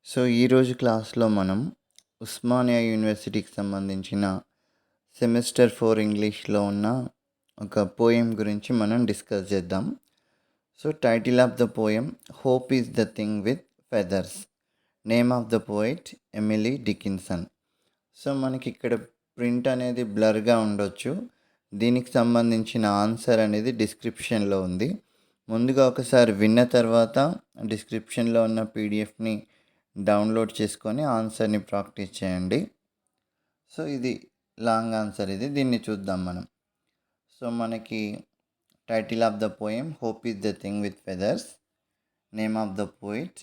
ఈరోజు క్లాస్లో మనం ఉస్మానియా యూనివర్సిటీకి సంబంధించిన సెమిస్టర్ 4 ఇంగ్లీష్లో ఉన్న ఒక పోయం గురించి మనం డిస్కస్ చేద్దాం. Title of the poem hope is the thing with feathers. Name of the poet Emily Dickinson. మనకి ఇక్కడ ప్రింట్ అనేది బ్లర్గా ఉండొచ్చు. దీనికి సంబంధించిన ఆన్సర్ అనేది డిస్క్రిప్షన్లో ఉంది. ముందుగా ఒకసారి విన్న తర్వాత డిస్క్రిప్షన్లో ఉన్న పీడిఎఫ్ని డౌన్లోడ్ చేసుకొని ఆన్సర్ని ప్రాక్టీస్ చేయండి. ఇది లాంగ్ ఆన్సర్, దీన్ని చూద్దాం మనం. మనకి title of the poem hope is the thing with feathers. Name of the poet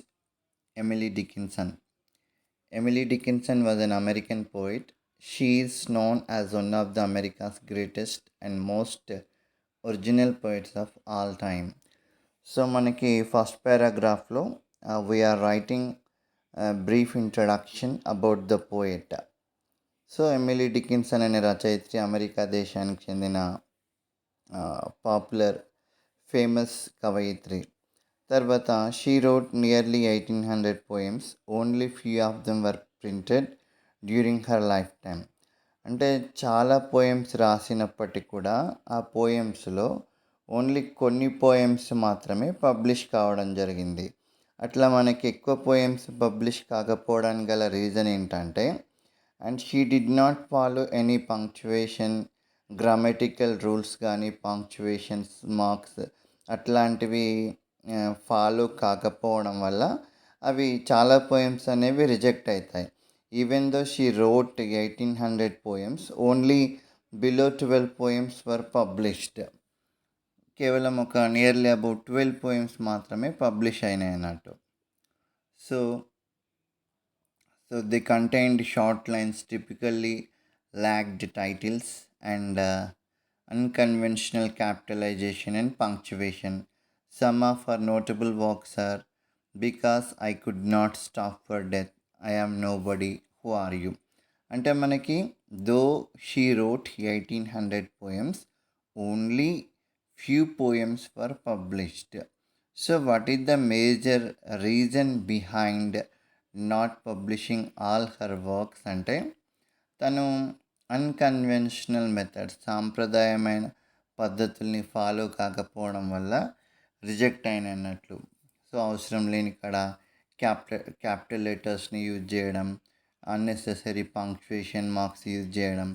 Emily Dickinson. Emily Dickinson was an American poet. She is known as one of the America's greatest and most original poets of all time. మనకి first పారాగ్రాఫ్లో we are writing brief introduction about the poet. Emily Dickinson అనే రచయిత్రి America దేశానికి చెందిన popular famous కవయిత్రి. తర్వాత she wrote nearly 1800 poems. Only few of them were printed during her life time. అంటే చాలా పోయమ్స్ రాసినప్పటికీ కూడా ఆ పోయమ్స్లో ఓన్లీ కొన్ని పోయమ్స్ మాత్రమే పబ్లిష్ కావడం జరిగింది. అట్లా మనకి ఎక్కువ పోయమ్స్ పబ్లిష్ కాకపోవడానికి గల రీజన్ ఏంటంటే, and she did not follow any punctuation, grammatical rules కానీ పంక్చువేషన్స్ మార్క్స్ అట్లాంటివి ఫాలో కాకపోవడం వల్ల అవి చాలా పోయమ్స్ అనేవి రిజెక్ట్ అవుతాయి. Even though she wrote 1800 poems, only below 12 poems were published. కేవలం ఒక నియర్లీ అబౌట్ 12 poems మాత్రమే పబ్లిష్ అయినాయి అన్నట్టు. They contained short lines, typically lacked titles and unconventional capitalization and punctuation. Some of her notable works are Because I Could Not Stop for Death, I Am Nobody, Who Are You. అంటే మనకి though she wrote 1800 poems, only few poems were published. What is the major reason behind not publishing all her works? అంటే తను unconventional methods, సాంప్రదాయమైన పద్ధతుల్ని follow కాకపోవడం వల్ల reject అయినట్లు. అవసరం లేని ఇక్కడ క్యాపిటల్ లెటర్స్ని యూజ్ చేయడం, అన్నెసెసరీ పంక్చువేషన్ మార్క్స్ యూజ్ చేయడం,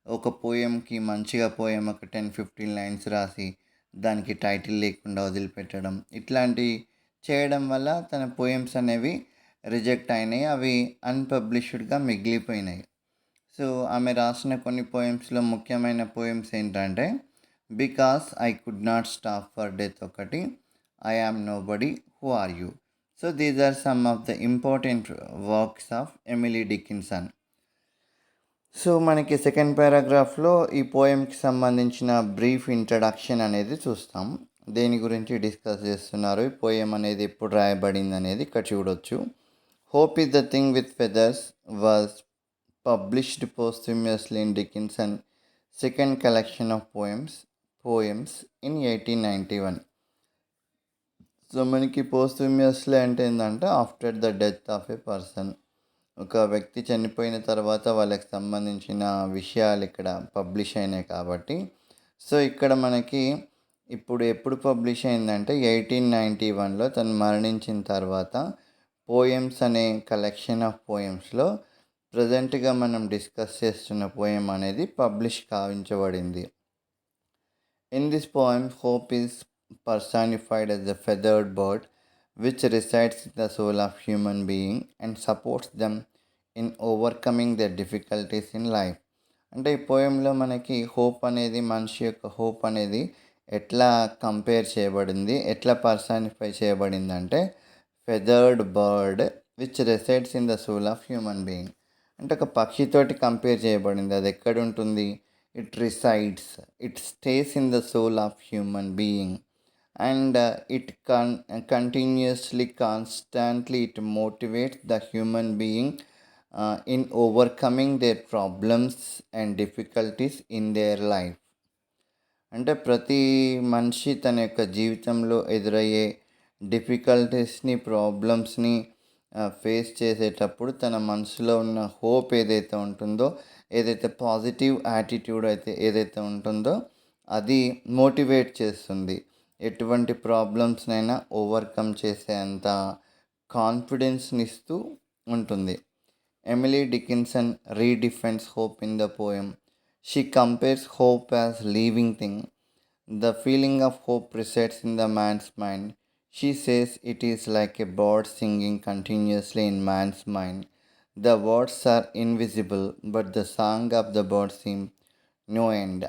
ఒక పోయంకి మంచిగా పోయం ఒక 10-15 lines రాసి దానికి టైటిల్ లేకుండా వదిలిపెట్టడం, ఇట్లాంటివి చేయడం వల్ల తన పోయమ్స్ అనేవి రిజెక్ట్ అయినాయి. అవి అన్పబ్లిష్డ్గా మిగిలిపోయినాయి. ఆమె రాసిన కొన్ని పోయమ్స్లో ముఖ్యమైన పోయమ్స్ ఏంటంటే because I could not stop for death ఒకటి, I am nobody, who are you. These are some of the important works of Emily Dickinson. మనకి సెకండ్ పారాగ్రాఫ్లో ఈ పోయంకి సంబంధించిన బ్రీఫ్ ఇంట్రడక్షన్ అనేది చూస్తాం. దేని గురించి డిస్కస్ చేస్తున్నారు, ఈ పోయం అనేది ఎప్పుడు రాయబడింది అనేది ఇక్కడ చూడొచ్చు. Hope is the thing with feathers was published posthumously in Dickinson's second collection of poems in 1891. మనకి పోస్ట్యూమియస్లీ అంటే ఏంటంటే after the death of A person, ఒక వ్యక్తి చనిపోయిన తర్వాత వాళ్ళకి సంబంధించిన విషయాలు ఇక్కడ పబ్లిష్ అయినాయి కాబట్టి. ఇక్కడ మనకి ఎప్పుడు పబ్లిష్ అయిందంటే 1891లో తను మరణించిన తర్వాత పోయమ్స్ అనే కలెక్షన్ ఆఫ్ పోయమ్స్లో ప్రజెంట్గా మనం డిస్కస్ చేస్తున్న పోయం అనేది పబ్లిష్ కావించబడింది. In this poem hope is personified as a feathered bird which resides in the soul of human being and supports them in overcoming their difficulties in life. అంటే ఈ పోయంలో మనకి hope అనేది, మనిషి యొక్క hope అనేది ఎట్లా కంపేర్ చేయబడింది, ఎట్లా పర్సానిఫై చేయబడింది అంటే feathered bird which resides in the soul of human being. అంటే ఒక పక్షితోటి కంపేర్ చేయబడింది. అది ఎక్కడ ఉంటుంది? It resides, it stays in the soul of human being and it continuously constantly it motivates the human being in overcoming their problems and difficulties in their life. అంటే ప్రతి మనిషి తన యొక్క జీవితంలో ఎదురయ్యే డిఫికల్టీస్ని, ప్రాబ్లమ్స్ని ఫేస్ చేసేటప్పుడు తన మనసులో ఉన్న హోప్ ఏదైతే ఉంటుందో, ఏదైతే పాజిటివ్ యాటిట్యూడ్ అయితే ఏదైతే ఉంటుందో అది మోటివేట్ చేస్తుంది. ఎటువంటి ప్రాబ్లమ్స్‌నైనా ఓవర్‌కమ్ చేసేంత కాన్ఫిడెన్స్‌నిస్తూ ఉంటుంది. Emily Dickinson redefines hope in the poem. She compares hope as living thing. The feeling of hope resides in the man's mind. She says it is like a bird singing continuously in man's mind. The words are invisible, but the song of the bird seems no end.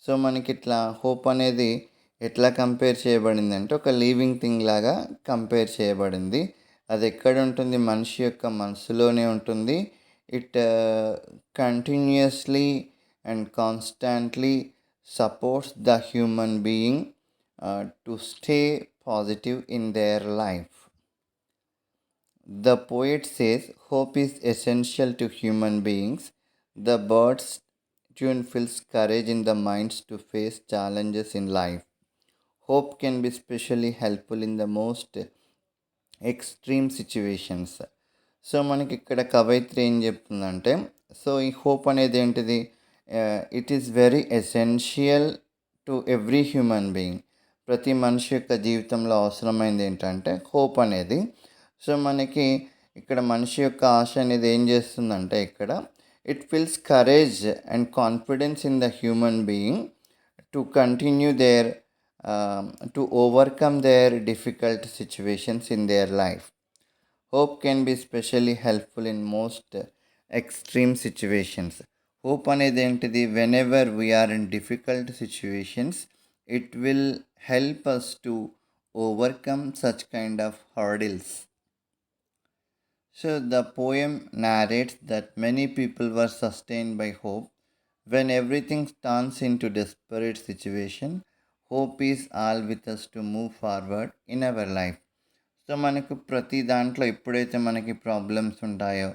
So మనకి ఇట్లా hope అనేది ఎట్లా compare చేయబడింది అంటే ఒక living thing లాగా compare చేయబడింది. అది ఎక్కడ ఉంటుంది? మనిషి యొక్క మనసులోనే ఉంటుంది. It continuously and constantly supports the human being to stay positive in their life. The poet says hope is essential to human beings. The bird's tune fills courage in the minds to face challenges in life. Hope can be especially helpful in the most extreme situations. So మనకి ఇక్కడ కవయిత్రి ఏం చెప్తుందంటే, so ఈ hope అనేది ఏంటిది? It is very essential to every human being. ప్రతి మనిషి యొక్క జీవితంలో అవసరమైంది ఏంటంటే హోప్ అనేది. సో మనకి ఇక్కడ మనిషి యొక్క ఆశ అనేది ఏం చేస్తుందంటే ఇక్కడ it feels courage and confidence in the human being to continue there to overcome their difficult situations in their life. Hope can be especially helpful in most extreme situations. Hope అనేది ఏంటిది? Whenever we are in difficult situations, it will help us to overcome such kind of hurdles. So the poem narrates that many people were sustained by hope. When everything turns into desperate situation, hope is all with us to move forward in our life. So మనకు ప్రతి దాంట్లో ఎప్పుడైతే మనకి problems ఉంటాయో,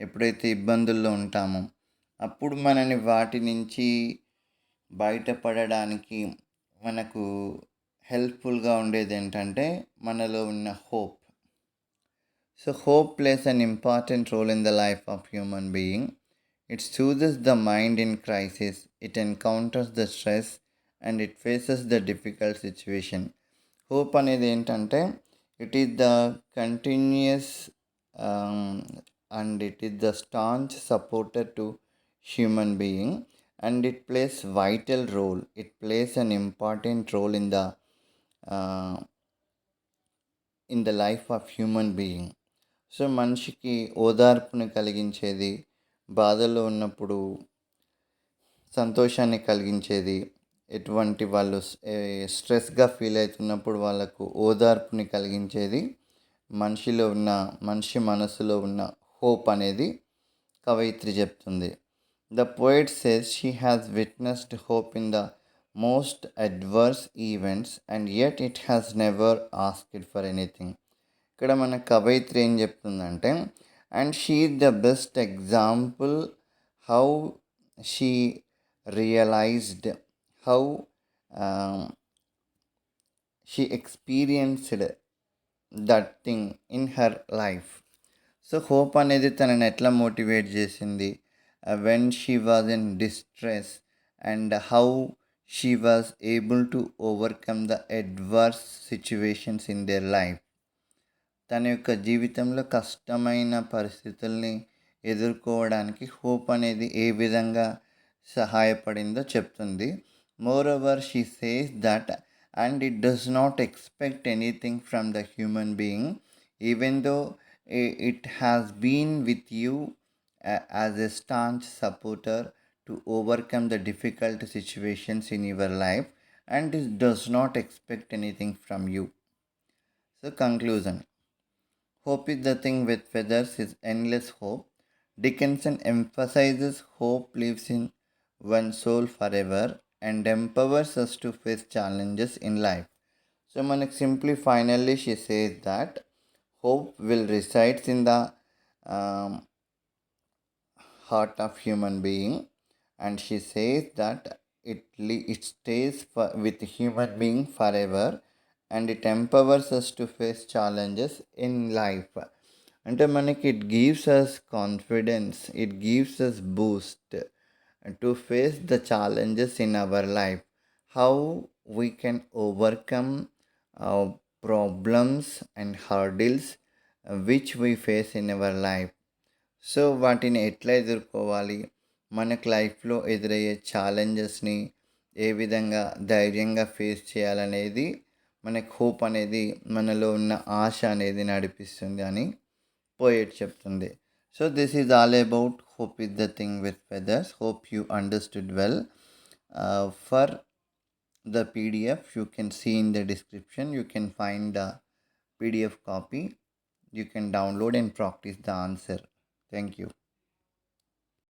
ఎప్పుడైతే ఇబ్బందుల్లో ఉంటామో, అప్పుడు మనని వాటి నుంచి బయటపడడానికి మనకు హెల్ప్ఫుల్గా ఉండేది ఏంటంటే మనలో ఉన్న hope. So hope plays an important role in the life of human being. It soothes the mind in crisis, it encounters the stress and it faces the difficult situation. Hope అనేది ఏంటంటే it is the continuous and it is the staunch supporter to human being, and it plays vital role. It plays an important role uh, in the life of human being. So మనిషికి ఓదార్పుని కలిగించేది, బాధలో ఉన్నప్పుడు సంతోషాన్ని కలిగించేది, ఎటువంటి వాళ్ళు స్ట్రెస్గా feel అవుతున్నప్పుడు వాళ్ళకు ఓదార్పుని కలిగించేది మనిషి మనసులో ఉన్న హోప్ అనేది కవయిత్రి చెప్తుంది. The poet says she has witnessed hope in the most adverse events and yet it has never asked for anything. ఇక్కడ మన కవయిత్రి ఏం చెప్తుందంటే, and she the best example how she realised how she experienced that thing in her life. So hope అనేది తనని ఎట్లా motivate చేసింది, when she was in distress and how she was able to overcome the adverse situations in their life. తన యొక్క జీవితంలో కష్టమైన పరిస్థితుల్ని ఎదుర్కోవడానికి హోప్ అనేది ఏ విధంగా సహాయపడిందో చెప్తుంది. More over she says that and it does not expect anything from the human being even though it has been with you as a staunch supporter to overcome the difficult situations in your life, and it does not expect anything from you. So conclusion: hope is the thing with feathers is endless hope. Dickinson emphasizes hope lives in one soul forever and empowers us to face challenges in life. So మనకి simply finally she says that hope will resides in the um, heart of human being, and she says that it stays with human being forever and it empowers us to face challenges in life. అంటే మనకి it gives us confidence, it gives us boost to face the challenges in our life, how we can overcome problems and hurdles which we face in our life. So వాటిని ఎట్లా ఎదుర్కోవాలి, మనకు లైఫ్లో ఎదురయ్యే ఛాలెంజెస్ని ఏ విధంగా ధైర్యంగా ఫేస్ చేయాలనేది మనకు హోప్ అనేది, మనలో ఉన్న ఆశ అనేది నడిపిస్తుంది అని పోయెట్ చెప్తుంది. So this is all about hope is the thing with feathers. Hope you understood well. For the PDF you can see in the description, you can find the PDF copy, you can download and practice the answer. Thank you.